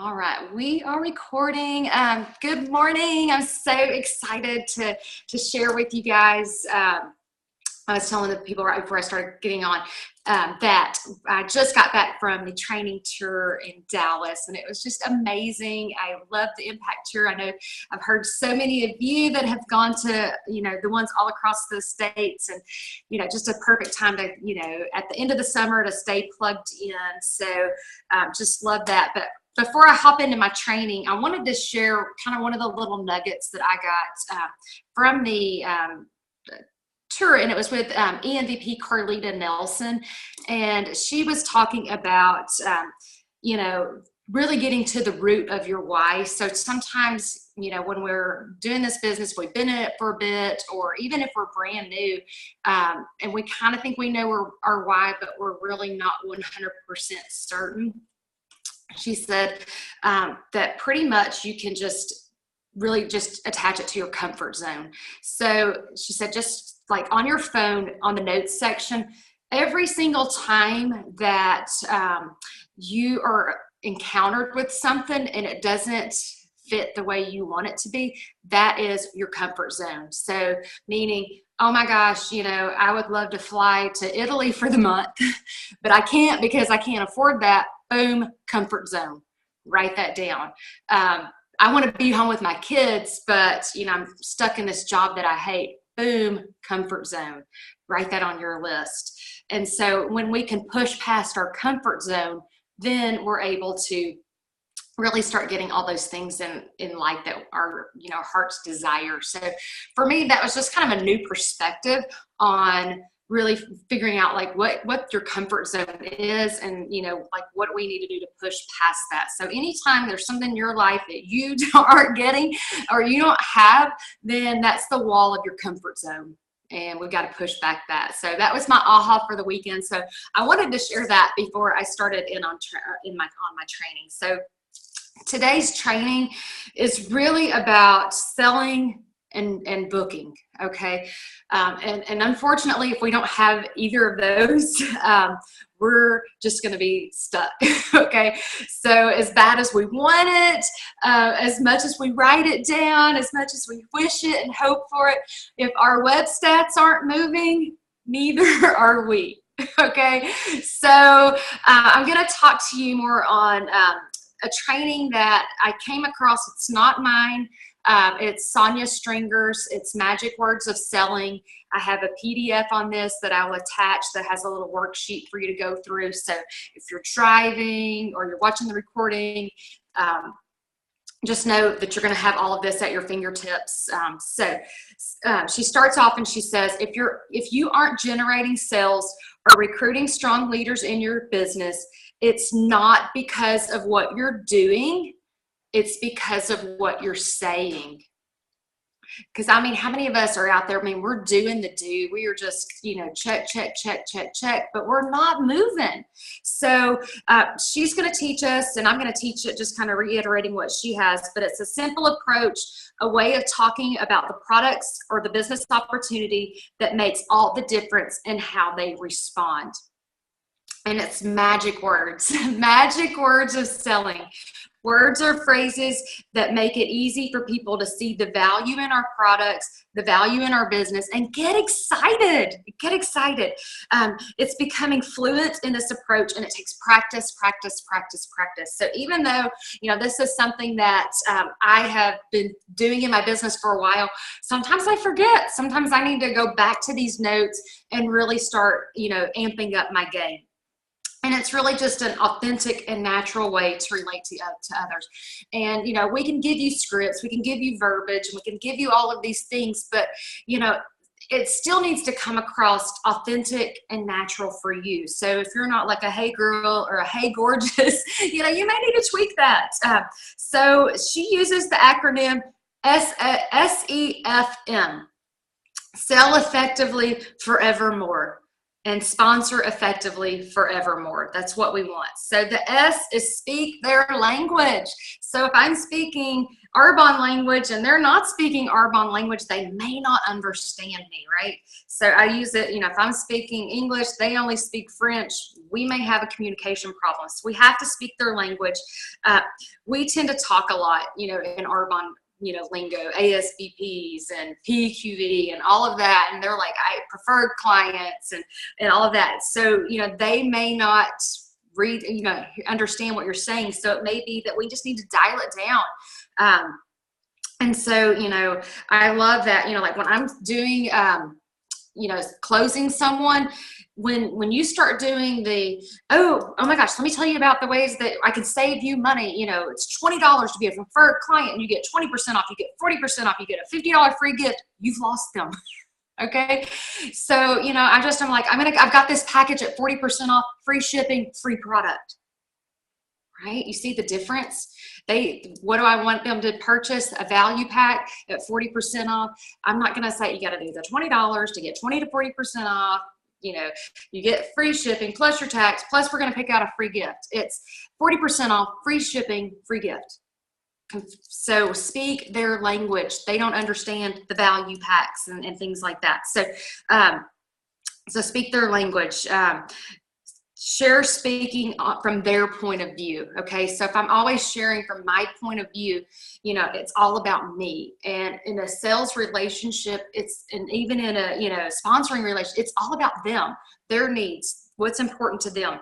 All right, we are recording. Good morning. I'm so excited to share with you guys. I was telling the people right before I started getting on that I just got back from the training tour in Dallas, and it was just amazing. I love the Impact Tour. I know I've heard so many of you that have gone to, the ones all across the states, and, just a perfect time to, at the end of the summer to stay plugged in. So just love that. But before I hop into my training, I wanted to share kind of one of the little nuggets that I got from the tour, and it was with EMVP Carlita Nelson, and she was talking about really getting to the root of your why. So sometimes, when we're doing this business, we've been in it for a bit, or even if we're brand new, and we kind of think we know our why, but we're really not 100% certain. She said that pretty much you can really just attach it to your comfort zone. So she said, just like on your phone, on the notes section, every single time that you are encountered with something and it doesn't fit the way you want it to be, that is your comfort zone. So meaning, oh my gosh, I would love to fly to Italy for the month, but I can't because I can't afford that. Boom, comfort zone. Write that down. I want to be home with my kids, but I'm stuck in this job that I hate. Boom, comfort zone. Write that on your list. And so when we can push past our comfort zone, then we're able to really start getting all those things in life that are, heart's desire. So for me, that was just kind of a new perspective on really figuring out like what your comfort zone is, and like what we need to do to push past that. So anytime there's something in your life that you aren't getting or you don't have, then that's the wall of your comfort zone, and we've got to push back that. So that was my aha for the weekend. So I wanted to share that before I started on my training. So today's training is really about selling and booking. Okay. And unfortunately, if we don't have either of those, we're just going to be stuck. Okay. So as bad as we want it, as much as we write it down, as much as we wish it and hope for it, if our web stats aren't moving, neither are we. Okay. So I'm going to talk to you more on a training that I came across. It's not mine. It's Sonia Stringer's. It's Magic Words of Selling. I have a PDF on this that I'll attach that has a little worksheet for you to go through. So if you're driving or you're watching the recording, just know that you're going to have all of this at your fingertips. She starts off and she says, if you aren't generating sales or recruiting strong leaders in your business, it's not because of what you're doing. It's because of what you're saying. Because how many of us are out there? We're doing the do. We are just, check, check, check, check, check, but we're not moving. So she's going to teach us, and I'm going to teach it, just kind of reiterating what she has, but it's a simple approach, a way of talking about the products or the business opportunity that makes all the difference in how they respond. And it's magic words, magic words of selling. Words or phrases that make it easy for people to see the value in our products, the value in our business, and get excited. Get excited. It's becoming fluent in this approach, and it takes practice, practice, practice, practice. So even though, this is something that I have been doing in my business for a while, sometimes I forget. Sometimes I need to go back to these notes and really start, amping up my game. And it's really just an authentic and natural way to relate to others. And, we can give you scripts, we can give you verbiage, and we can give you all of these things, but, it still needs to come across authentic and natural for you. So if you're not like a hey girl or a hey gorgeous, you may need to tweak that. So she uses the acronym SEFM, Sell Effectively Forevermore. and sponsor effectively forevermore. That's what we want. So the S is speak their language. So if I'm speaking Arbonne language and they're not speaking Arbonne language, they may not understand me, right? So I use it, if I'm speaking English, they only speak French, we may have a communication problem. So we have to speak their language. We tend to talk a lot, in Arbonne lingo, ASVPs and PQV and all of that. And they're like, I preferred clients and all of that. So, they may not read, understand what you're saying. So it may be that we just need to dial it down. And so, I love that, like when I'm doing, closing someone, when you start doing the, oh my gosh, let me tell you about the ways that I can save you money. It's $20 to be a preferred client and you get 20% off, you get 40% off, you get a $50 free gift. You've lost them. Okay. So, I'm like, I've got this package at 40% off, free shipping, free product. Right? You see the difference? What do I want them to purchase? A value pack at 40% off. I'm not going to say you got to do the $20 to get 20 to 40% off. You get free shipping plus your tax, plus we're going to pick out a free gift. It's 40% off, free shipping, free gift. So speak their language. They don't understand the value packs and things like that. So speak their language. Share speaking from their point of view. Okay. So if I'm always sharing from my point of view, it's all about me. And in a sales relationship, and even in a, sponsoring relationship, it's all about them, their needs, what's important to them.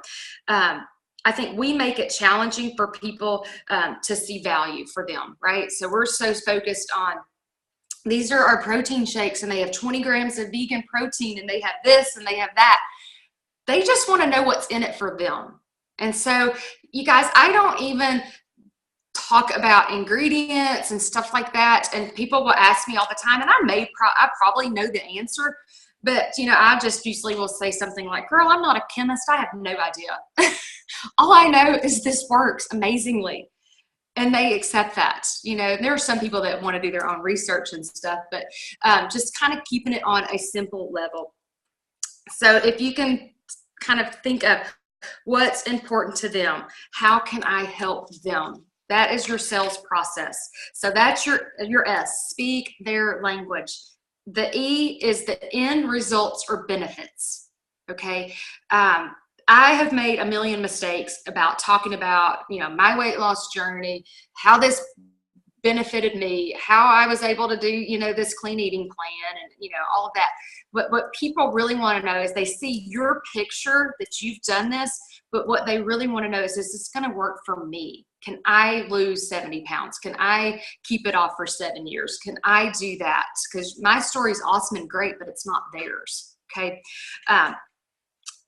I think we make it challenging for people to see value for them, right? So we're so focused on, these are our protein shakes and they have 20 grams of vegan protein and they have this and they have that. They just want to know what's in it for them. And so, you guys, I don't even talk about ingredients and stuff like that. And people will ask me all the time, and I probably know the answer, but I just usually will say something like, girl, I'm not a chemist. I have no idea. All I know is this works amazingly. And they accept that. There are some people that want to do their own research and stuff, but just kind of keeping it on a simple level. So if you can kind of think of what's important to them, how can I help them? That is your sales process. So that's your S, speak their language. The E is the end results or benefits. Okay. I have made a million mistakes about talking about, my weight loss journey, how this benefited me, how I was able to do, this clean eating plan and, all of that. But what people really want to know is they see your picture that you've done this, but what they really want to know is this going to work for me? Can I lose 70 pounds? Can I keep it off for 7 years? Can I do that? Because my story is awesome and great, but it's not theirs. Okay.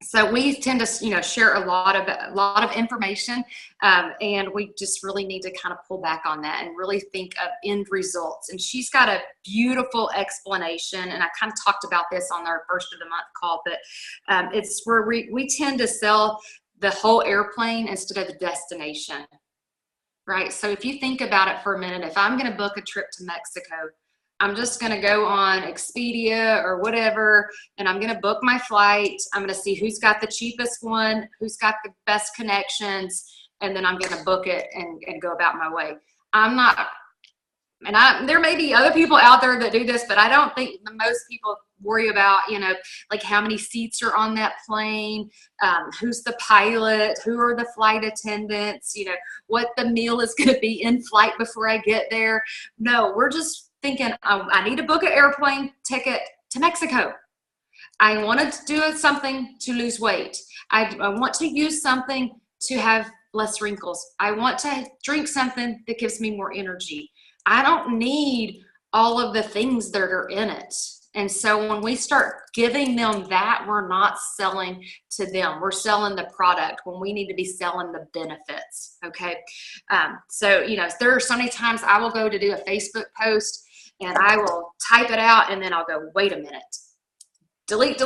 So we tend to, share a lot of information, and we just really need to kind of pull back on that and really think of end results. And she's got a beautiful explanation, and I kind of talked about this on our first of the month call, but it's where we tend to sell the whole airplane instead of the destination, right? So if you think about it for a minute, if I'm going to book a trip to Mexico, I'm just going to go on Expedia or whatever, and I'm going to book my flight. I'm going to see who's got the cheapest one, who's got the best connections, and then I'm going to book it and go about my way. There may be other people out there that do this, but I don't think most people worry about, like how many seats are on that plane, who's the pilot, who are the flight attendants, what the meal is going to be in flight before I get there. No, we're just thinking, I need to book an airplane ticket to Mexico. I wanted to do something to lose weight. I want to use something to have less wrinkles. I want to drink something that gives me more energy. I don't need all of the things that are in it. And so when we start giving them that, we're not selling to them. We're selling the product when we need to be selling the benefits. Okay. So, there are so many times I will go to do a Facebook post and I will type it out and then I'll go, wait a minute, delete.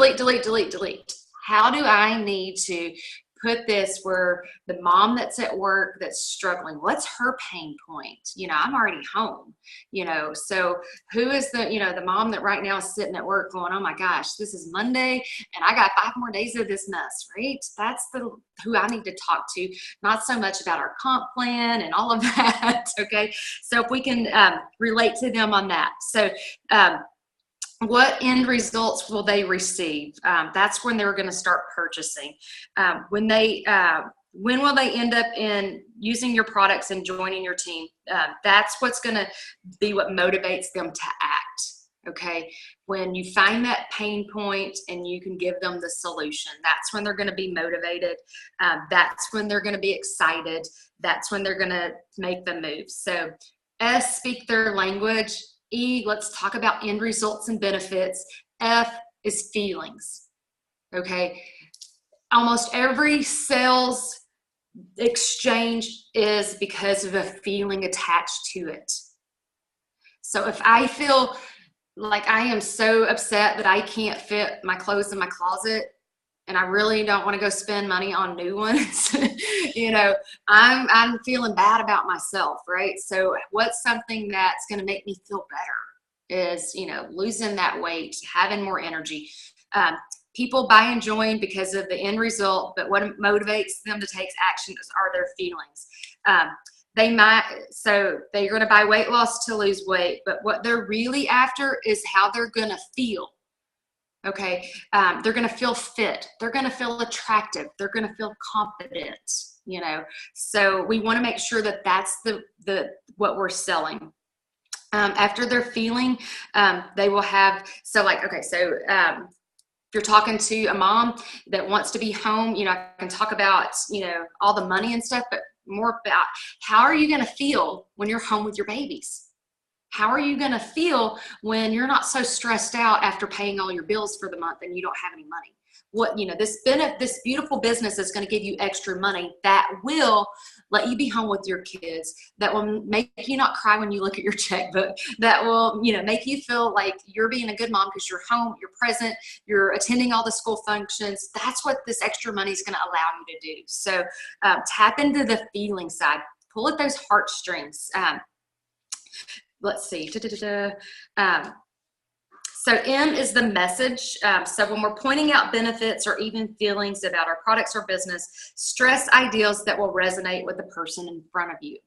How do I need to put this where the mom that's at work that's struggling, what's her pain point? You know, I'm already home, you know, so who is the, you know, the mom that right now is sitting at work going, oh my gosh, this is Monday and I got 5 more days of this mess, right? That's who I need to talk to, not so much about our comp plan and all of that. Okay. So if we can relate to them on that. So, what end results will they receive? That's when they're going to start purchasing. When will they end up in using your products and joining your team? That's what's going to be what motivates them to act. Okay. When you find that pain point and you can give them the solution, that's when they're going to be motivated. That's when they're going to be excited. That's when they're going to make the move. So S, speak their language. E, let's talk about end results and benefits. F is feelings. Okay. Almost every sales exchange is because of a feeling attached to it. So if I feel like I am so upset that I can't fit my clothes in my closet and I really don't want to go spend money on new ones, you know, I'm feeling bad about myself, right? So what's something that's going to make me feel better is, you know, losing that weight, having more energy. People buy and join because of the end result, but what motivates them to take action are their feelings. So they're going to buy weight loss to lose weight, but what they're really after is how they're going to feel. Okay. They're going to feel fit. They're going to feel attractive. They're going to feel confident, you know? So we want to make sure that that's what we're selling. After they're feeling, they will have, so like, okay. So, if you're talking to a mom that wants to be home, you know, I can talk about, you know, all the money and stuff, but more about how are you going to feel when you're home with your babies? How are you going to feel when you're not so stressed out after paying all your bills for the month and you don't have any money? What, you know, this beautiful business is going to give you extra money that will let you be home with your kids, that will make you not cry when you look at your checkbook, that will, you know, make you feel like you're being a good mom because you're home, you're present, you're attending all the school functions. That's what this extra money is going to allow you to do. So tap into the feeling side, pull at those heartstrings. Let's see. So M is the message. So when we're pointing out benefits or even feelings about our products or business, stress ideals that will resonate with the person in front of you.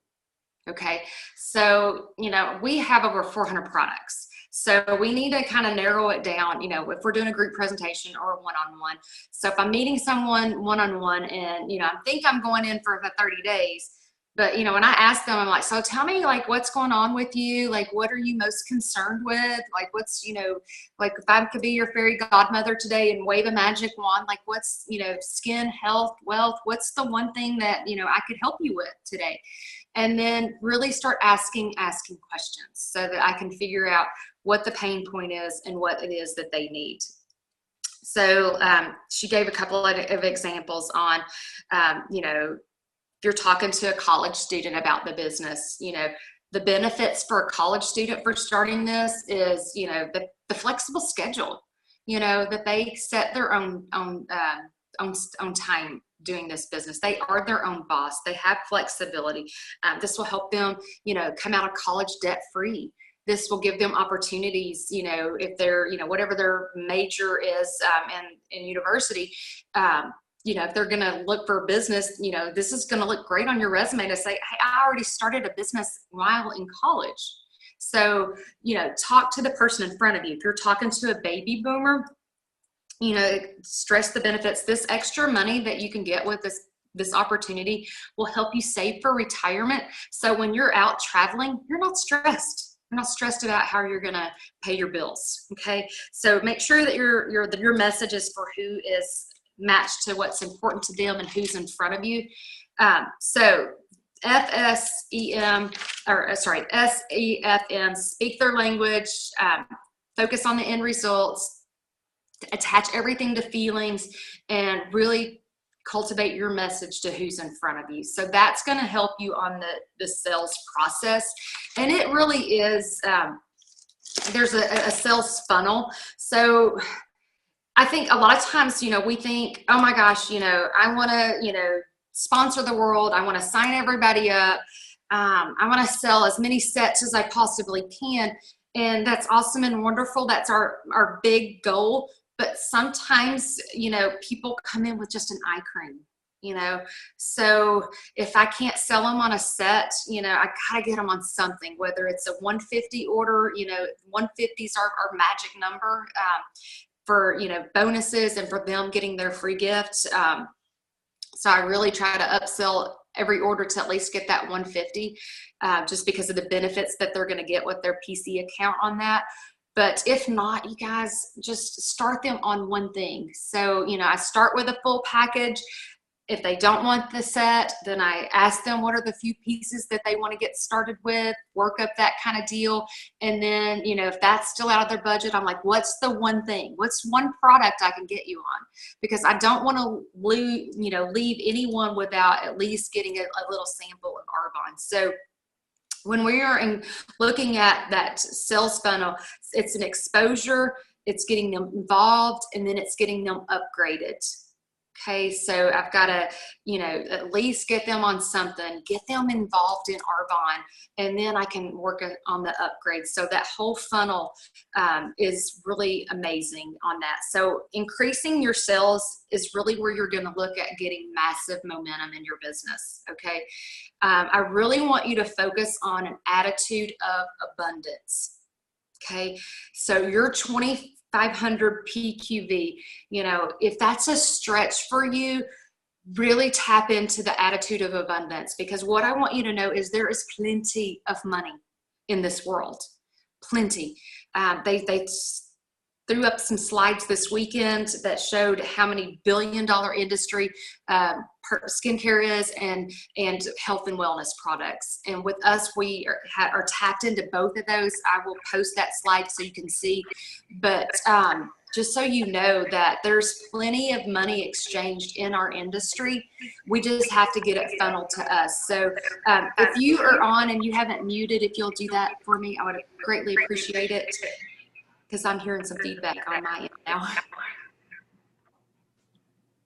Okay. So, you know, we have over 400 products. So we need to kind of narrow it down, you know, if we're doing a group presentation or a one-on-one. So if I'm meeting someone one-on-one and, you know, I think I'm going in for the 30 days, but, you know, when I ask them, I'm like, so tell me, like, what's going on with you? Like, what are you most concerned with? Like, what's, you know, like if I could be your fairy godmother today and wave a magic wand, like what's, you know, skin, health, wealth, what's the one thing that, you know, I could help you with today? And then really start asking questions so that I can figure out what the pain point is and what it is that they need. So she gave a couple of examples on, you know, you're talking to a college student about the business, you know, the benefits for a college student for starting this is, you know, the flexible schedule, you know, that they set their own time doing this business. They are their own boss. They have flexibility. This will help them, you know, come out of college debt free. This will give them opportunities, you know, if they're, you know, whatever their major is in university, you know, if they're going to look for a business, you know, this is going to look great on your resume to say, hey, I already started a business while in college. So, you know, talk to the person in front of you. If you're talking to a baby boomer, you know, stress the benefits. This extra money that you can get with this opportunity will help you save for retirement. So when you're out traveling, you're not stressed. You're not stressed about how you're going to pay your bills. Okay. So make sure that your message is for who is matched to what's important to them and who's in front of you. So SEFM, speak their language, focus on the end results, attach everything to feelings, and really cultivate your message to who's in front of you. So that's going to help you on the sales process. And it really is, there's a sales funnel. So I think a lot of times, we think, oh my gosh, I want to, sponsor the world. I want to sign everybody up. I want to sell as many sets as I possibly can. And that's awesome and wonderful. That's our big goal. But sometimes, people come in with just an eye cream, so if I can't sell them on a set, I gotta get them on something, whether it's a 150 order, 150 is our magic number for, bonuses and for them getting their free gifts. So I really try to upsell every order to at least get that 150, just because of the benefits that they're going to get with their PC account on that. But if not, you guys just start them on one thing. So, I start with a full package. If they don't want the set, then I ask them what are the few pieces that they want to get started with, work up that kind of deal. And then, if that's still out of their budget, I'm like, what's the one thing? What's one product I can get you on? Because I don't want to leave anyone without at least getting a little sample of Arbonne. So when we are looking at that sales funnel, it's an exposure, it's getting them involved, and then it's getting them upgraded. Okay, so I've got to, at least get them on something, get them involved in Arbonne, and then I can work on the upgrade. So that whole funnel is really amazing on that. So increasing your sales is really where you're going to look at getting massive momentum in your business. Okay, I really want you to focus on an attitude of abundance. Okay, so your 2,500 PQV, if that's a stretch for you, really tap into the attitude of abundance, because what I want you to know is there is plenty of money in this world. Plenty. They threw up some slides this weekend that showed how many billion-dollar industry skincare is and health and wellness products. And with us, we are tapped into both of those. I will post that slide so you can see. But just so you know that there's plenty of money exchanged in our industry. We just have to get it funneled to us. So if you are on and you haven't muted, if you'll do that for me, I would greatly appreciate it, because I'm hearing some feedback on my end now.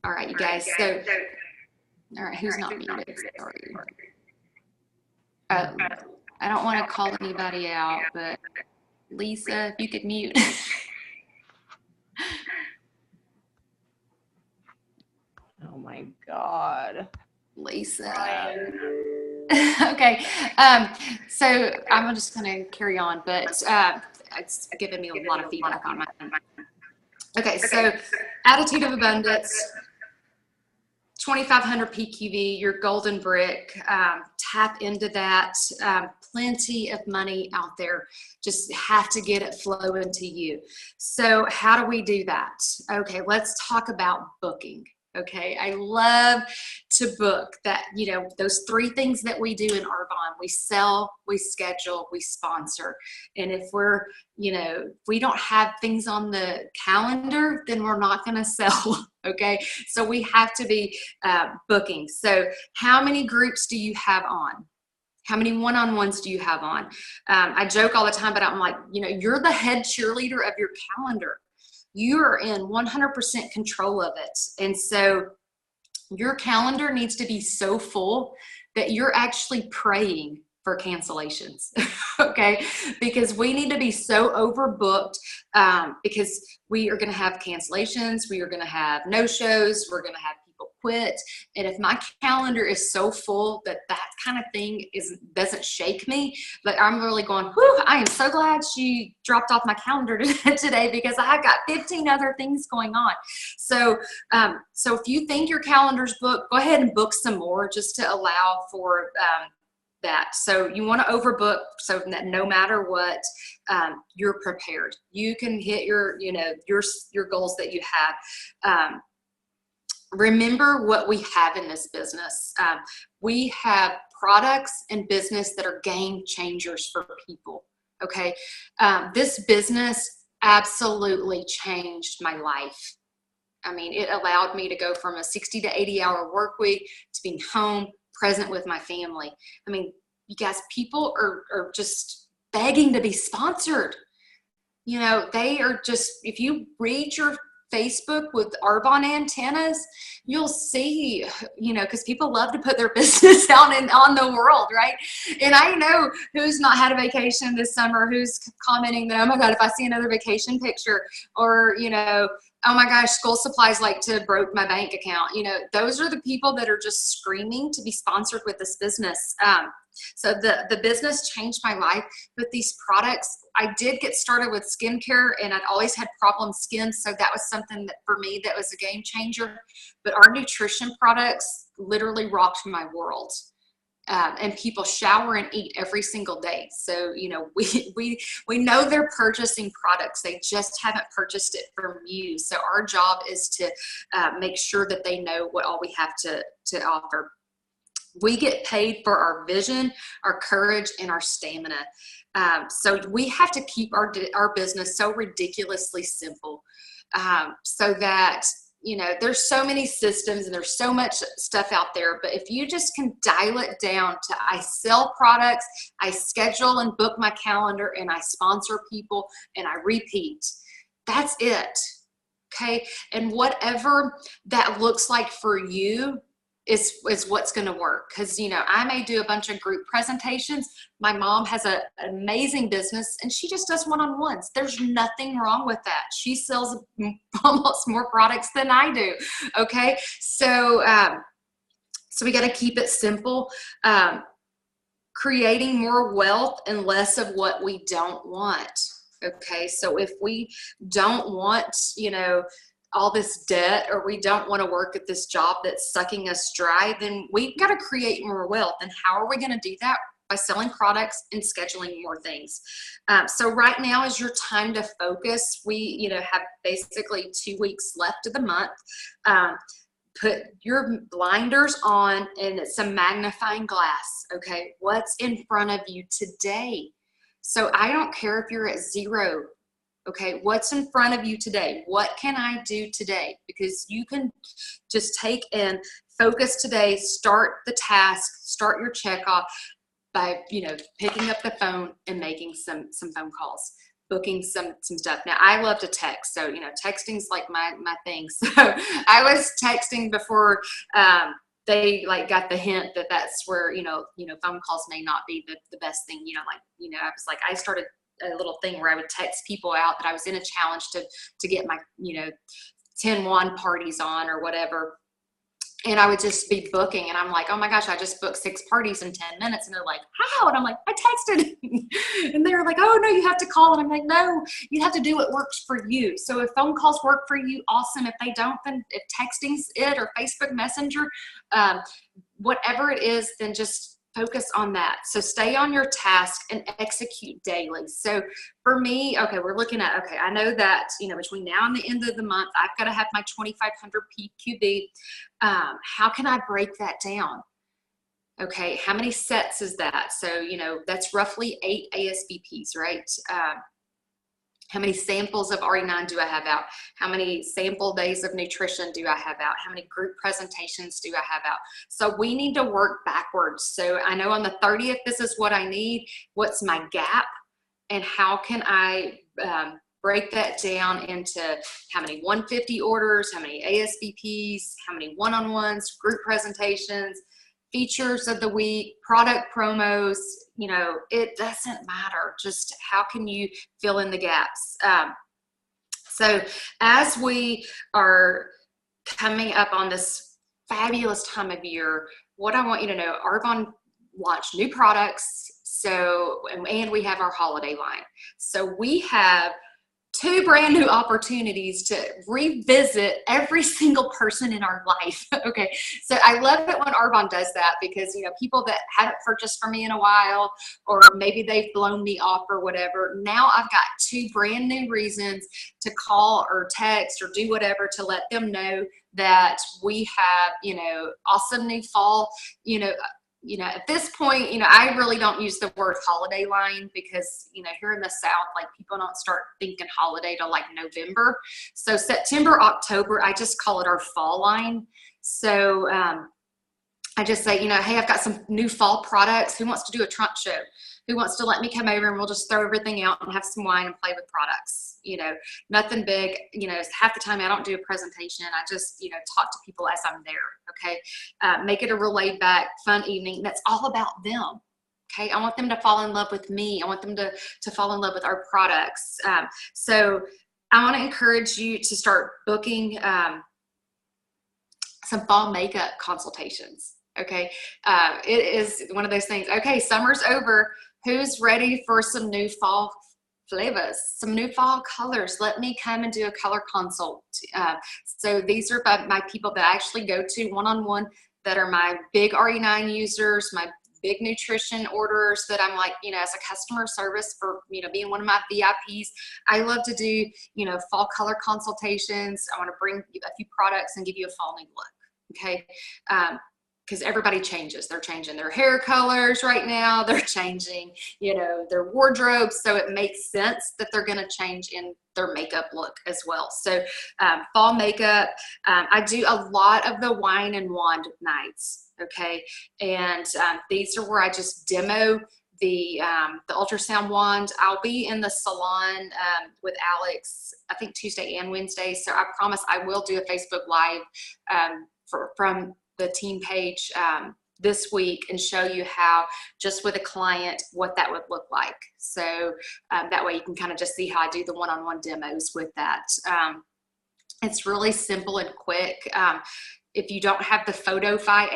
All right, you guys. So, all right, who's not muted? Sorry. I don't want to call anybody out, but Lisa, if you could mute. Oh my God. Lisa. Okay. So I'm just going to carry on, but it's giving me a lot of feedback on my end. Okay. So attitude of abundance, 2,500 PQV, your golden brick, tap into that. Plenty of money out there. Just have to get it flowing to you. So how do we do that? Okay. Let's talk about booking. Okay, I love to book that, those three things that we do in Arbonne. We sell, we schedule, we sponsor. And if if we don't have things on the calendar, then we're not going to sell. Okay, so we have to be booking. So how many groups do you have on? How many one-on-ones do you have on? I joke all the time, but I'm like, you're the head cheerleader of your calendar. You are in 100% control of it. And so your calendar needs to be so full that you're actually praying for cancellations. Okay, because we need to be so overbooked, because we are going to have cancellations, we are going to have no-shows, we're going to have people quit. And if my calendar is so full that kind of thing doesn't shake me, but I'm really going, whew, I am so glad she dropped off my calendar today, because I got 15 other things going on. So if you think your calendar's booked, go ahead and book some more, just to allow for that. So you want to overbook so that no matter what, you're prepared. You can hit your goals that you have. Remember what we have in this business. We have products and business that are game changers for people. Okay. This business absolutely changed my life. I mean, it allowed me to go from a 60 to 80 hour work week to being home, present with my family. I mean, you guys, people are just begging to be sponsored. They are just, if you read your Facebook with Arbonne antennas, you'll see, you know, because people love to put their business out on the world, right? And I know who's not had a vacation this summer, who's commenting that, oh my God, if I see another vacation picture, or, you know, oh my gosh, school supplies like to broke my bank account. You know, those are the people that are just screaming to be sponsored with this business. So the business changed my life with these products. I did get started with skincare, and I'd always had problem skin. So that was something that for me, that was a game changer. But our nutrition products literally rocked my world. And people shower and eat every single day. So, you know, we know they're purchasing products. They just haven't purchased it from you. So our job is to make sure that they know what all we have to offer. We get paid for our vision, our courage, and our stamina. So we have to keep our business so ridiculously simple, so that, you know, there's so many systems and there's so much stuff out there, but if you just can dial it down to, I sell products, I schedule and book my calendar, and I sponsor people, and I repeat, that's it. Okay. And whatever that looks like for you is what's going to work. Cause, you know, I may do a bunch of group presentations. My mom has an amazing business, and she just does one-on-ones. There's nothing wrong with that. She sells almost more products than I do. Okay. So, so we got to keep it simple, creating more wealth and less of what we don't want. Okay. So if we don't want, you know, all this debt, or we don't want to work at this job that's sucking us dry, then we've got to create more wealth. And how are we going to do that? By selling products and scheduling more things. So right now is your time to focus. We, you know, have basically 2 weeks left of the month. Put your blinders on, and it's a magnifying glass. Okay. What's in front of you today? So I don't care if you're at 0. Okay, what's in front of you today? What can I do today? Because you can just take and focus today, start the task, start your check off by, you know, picking up the phone and making some phone calls, booking some stuff. Now, I love to text, so, you know, texting's like my thing. So I was texting before they like got the hint that that's where, you know, phone calls may not be the best thing, you know, like, you know, I was like, I started a little thing where I would text people out that I was in a challenge to get my, you know, 10-1 parties on or whatever. And I would just be booking, and I'm like, oh my gosh, I just booked 6 parties in 10 minutes. And they're like, how? And I'm like, I texted. And they're like, oh no, you have to call. And I'm like, no, you have to do what works for you. So if phone calls work for you, awesome. If they don't, then if texting's it, or Facebook Messenger, whatever it is, then just focus on that. So stay on your task and execute daily. So for me, okay, we're looking at, okay, I know that, you know, between now and the end of the month, I've got to have my 2,500 PQB. How can I break that down? Okay, how many sets is that? So, you know, that's roughly 8 ASVPs, right? How many samples of RE9 do I have out? How many sample days of nutrition do I have out? How many group presentations do I have out? So we need to work backwards. So I know on the 30th, this is what I need. What's my gap? And how can I break that down into how many 150 orders, how many ASVPs, how many one-on-ones, group presentations, features of the week, product promos, you know, it doesn't matter. Just how can you fill in the gaps? So as we are coming up on this fabulous time of year, what I want you to know, Arbonne launched new products. So, and we have our holiday line. So we have 2 brand new opportunities to revisit every single person in our life. Okay. So I love it when Arbonne does that, because, you know, people that haven't purchased from me in a while, or maybe they've blown me off or whatever. Now I've got 2 brand new reasons to call or text or do whatever to let them know that we have, you know, awesome new fall, at this point, you know, I really don't use the word holiday line, because, you know, here in the South, like, people don't start thinking holiday till like November. So September, October, I just call it our fall line. So I just say, you know, hey, I've got some new fall products. Who wants to do a trunk show? who wants to let me come over and we'll just throw everything out and have some wine and play with products. You know, nothing big. You know, half the time I don't do a presentation. I just, you know, talk to people as I'm there. Okay. Make it a real laid back, fun evening. That's all about them. Okay. I want them to fall in love with me. I want them to fall in love with our products. So I want to encourage you to start booking some fall makeup consultations. Okay. It is one of those things. Okay. Summer's over. Who's ready for some new fall flavors, some new fall colors? Let me come and do a color consult. So these are my people that I actually go to one-on-one, that are my big RE9 users, my big nutrition orders, that I'm like, you know, as a customer service for, you know, being one of my VIPs, I love to do, you know, fall color consultations. I want to bring a few products and give you a fall new look. Okay. Because everybody changes. They're changing their hair colors right now. They're changing, you know, their wardrobes. So it makes sense that they're going to change in their makeup look as well. So fall makeup, I do a lot of the wine and wand nights. Okay. And these are where I just demo the ultrasound wand. I'll be in the salon with Alex, I think Tuesday and Wednesday. So I promise I will do a Facebook Live from the team page this week and show you how, just with a client, what that would look like. So that way you can kind of just see how I do the one-on-one demos with that. It's really simple and quick. If you don't have the Photofy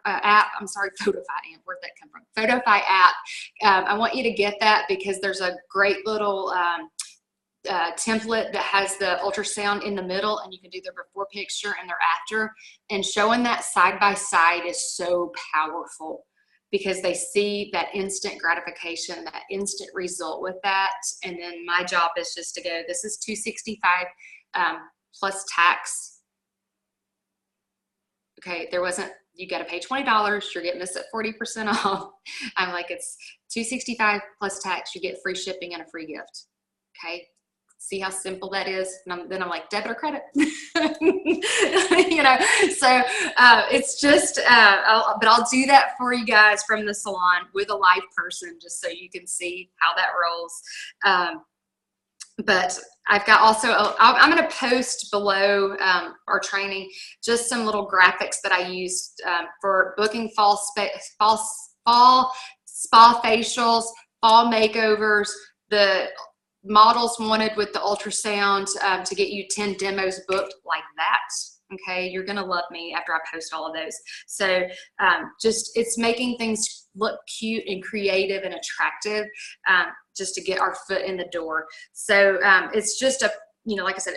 app, I'm sorry, Photofy amp, where'd that come from? Photofy app, I want you to get that, because there's a great little template that has the ultrasound in the middle, and you can do their before picture and their after, and showing that side by side is so powerful, because they see that instant gratification, that instant result with that. And then my job is just to go, this is $265 plus tax. Okay, there wasn't, you got to pay $20. You're getting this at 40% off. I'm like, it's $265 plus tax. You get free shipping and a free gift. Okay. See how simple that is? And then I'm like, debit or credit? You know, so it's just, but I'll do that for you guys from the salon with a live person, just so you can see how that rolls. But I've got also, I'm going to post below our training just some little graphics that I used for booking fall spa facials, fall makeovers, the models wanted with the ultrasound to get you 10 demos booked like that. Okay, you're gonna love me after I post all of those. So just, it's making things look cute and creative and attractive, just to get our foot in the door. So it's just a, you know, like I said,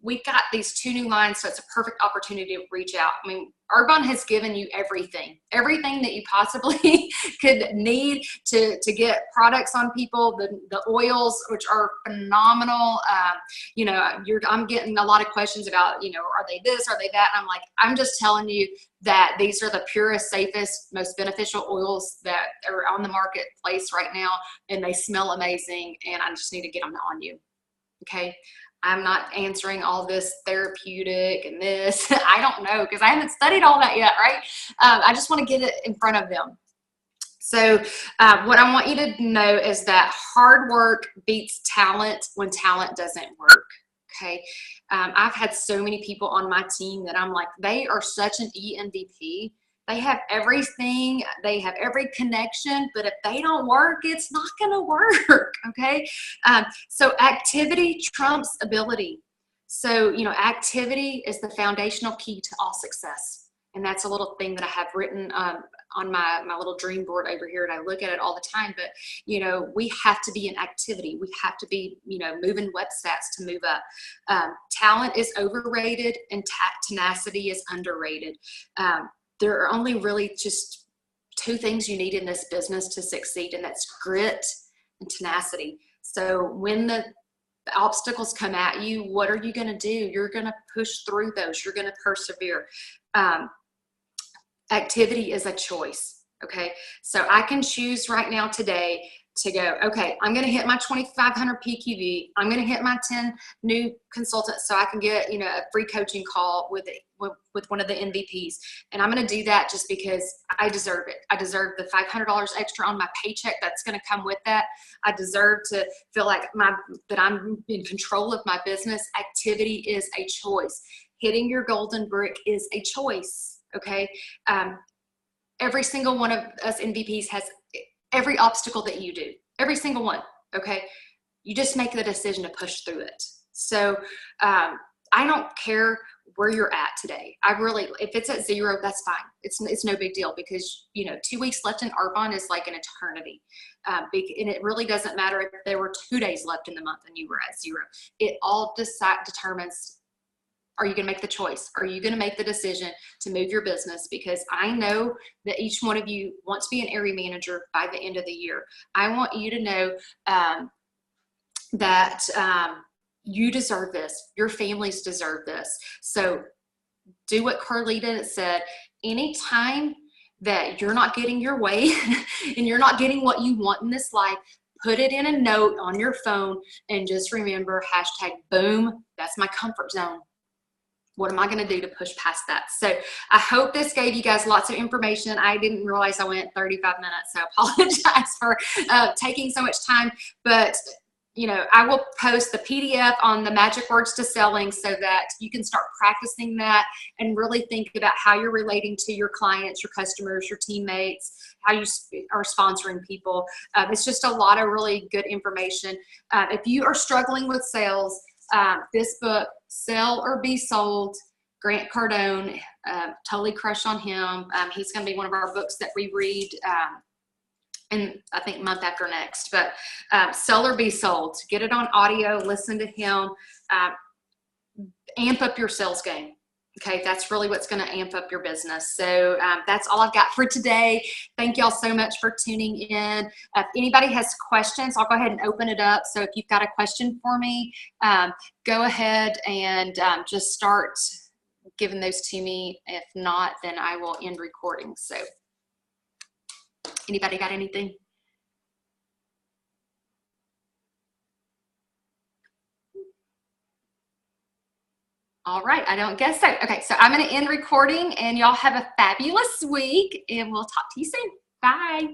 we've got these 2 new lines, so it's a perfect opportunity to reach out. I mean, Arbonne has given you everything that you possibly could need to get products on people. The oils, which are phenomenal. You know, I'm getting a lot of questions about, you know, are they this, are they that? And I'm like, I'm just telling you that these are the purest, safest, most beneficial oils that are on the marketplace right now, and they smell amazing, and I just need to get them on you. Okay. I'm not answering all this therapeutic and this. I don't know, because I haven't studied all that yet, right? I just want to get it in front of them. So what I want you to know is that hard work beats talent when talent doesn't work. Okay. I've had so many people on my team that I'm like, they are such an ENVP. They have everything, they have every connection, but if they don't work, it's not going to work. Okay. So activity trumps ability. So, you know, activity is the foundational key to all success. And that's a little thing that I have written on my little dream board over here, and I look at it all the time. But, you know, we have to be in activity. We have to be, you know, moving web stats to move up. Talent is overrated and tenacity is underrated. There are only really just 2 things you need in this business to succeed, and that's grit and tenacity. So when the obstacles come at you, what are you going to do? You're going to push through those. You're going to persevere. Activity is a choice. Okay. So I can choose right now today to go, okay, I'm going to hit my 2,500 PQV. I'm going to hit my 10 new consultants so I can get, you know, a free coaching call with one of the MVPs. And I'm going to do that just because I deserve it. I deserve the $500 extra on my paycheck that's going to come with that. I deserve to feel like that I'm in control of my business. Activity is a choice. Hitting your golden brick is a choice. Okay. Every single one of us MVPs has every obstacle that you do, every single one. Okay. You just make the decision to push through it. So, I don't care where you're at today. If it's at 0, that's fine. It's no big deal because, you know, 2 weeks left in Arbonne is like an eternity. And it really doesn't matter if there were 2 days left in the month and you were at 0. It all determines, are you going to make the choice? Are you going to make the decision to move your business? Because I know that each one of you wants to be an area manager by the end of the year. I want you to know that you deserve this. Your families deserve this. So do what Carlita said. Anytime that you're not getting your way and you're not getting what you want in this life, put it in a note on your phone and just remember #boom. That's my comfort zone. What am I going to do to push past that? So I hope this gave you guys lots of information. I didn't realize I went 35 minutes, so I apologize for taking so much time. But, you know, I will post the PDF on the Magic Words to Selling so that you can start practicing that and really think about how you're relating to your clients, your customers, your teammates, how you are sponsoring people. It's just a lot of really good information. If you are struggling with sales, this book, Sell or Be Sold, Grant Cardone, totally crush on him. He's going to be one of our books that we read in, I think, month after next. But Sell or Be Sold, get it on audio, listen to him, amp up your sales game. Okay, that's really what's going to amp up your business. So that's all I've got for today. Thank y'all so much for tuning in. If anybody has questions, I'll go ahead and open it up. So if you've got a question for me, go ahead and just start giving those to me. If not, then I will end recording. So anybody got anything? All right, I don't guess so. Okay, so I'm going to end recording and y'all have a fabulous week and we'll talk to you soon. Bye.